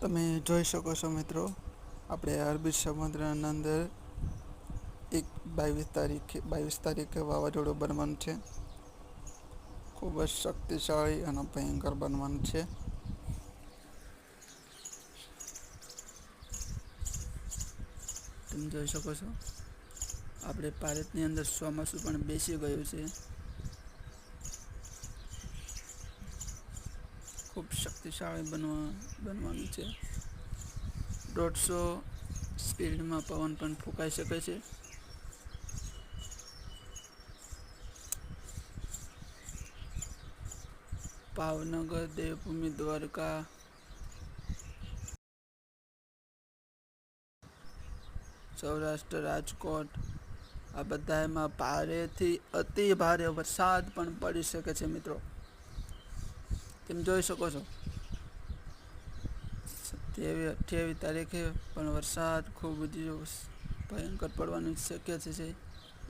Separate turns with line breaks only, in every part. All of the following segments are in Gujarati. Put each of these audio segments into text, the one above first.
તમે જોઈ શકો છો મિત્રો, આપણે અરબી સમુદ્રના અંદર એક 22 તારીખે વાવાઝોડું બનવાનું છે. ખૂબ જ શક્તિશાળી અને ભયંકર બનવાનું છે. તમે જોઈ શકો છો, આપણે ભારતની અંદર ચોમાસું પણ બેસી ગયું છે. ખૂબ શક્તિશાળી બનવાનું છે. 150 સ્પીડમાં પવન પણ ફૂંકાઈ શકે છે. ભાવનગર, દેવભૂમિ દ્વારકા, સૌરાષ્ટ્ર, રાજકોટ આ બધામાં ભારેથી અતિ ભારે વરસાદ પણ પડી શકે છે મિત્રો. તમે જોઈ શકો છો, 28 તારીખે પણ વરસાદ ખૂબ જ ભયંકર પડવાની શક્યતા છે.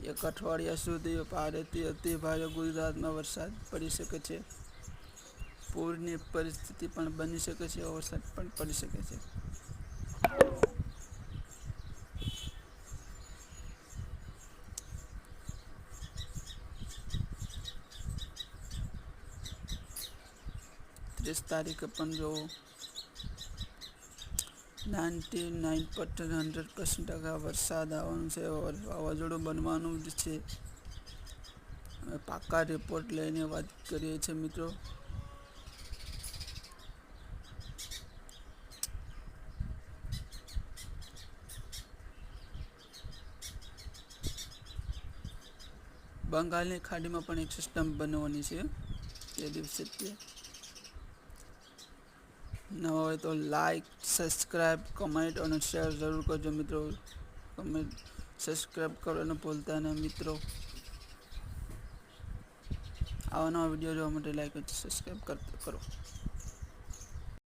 એક અઠવાડિયા સુધી ભારેથી અતિ ભારે ગુજરાતમાં વરસાદ પડી શકે છે. પૂરની પરિસ્થિતિ પણ બની શકે છે. વરસાદ પણ પડી શકે છે. 30 તારીખે પણ જો 99% વરસાદ આવવાનું છે. વાવાઝોડું બનવાનું જ છે. અમે પાક્કા રિપોર્ટ લઈને વાત કરીએ છીએ મિત્રો. બંગાળની ખાડીમાં પણ એક સિસ્ટમ બનવાની છે. તે દિવસે નવા હોય તો લાઈક, સબસ્ક્રાઈબ, કમેન્ટ અને શેર જરૂર કરજો મિત્રો. કમેન્ટ, સબસ્ક્રાઈબ કરવાનું ભૂલતા નહીં મિત્રો. આવા નવા વિડીયો જોવા માટે લાઈક અને સબસ્ક્રાઈબ કરો.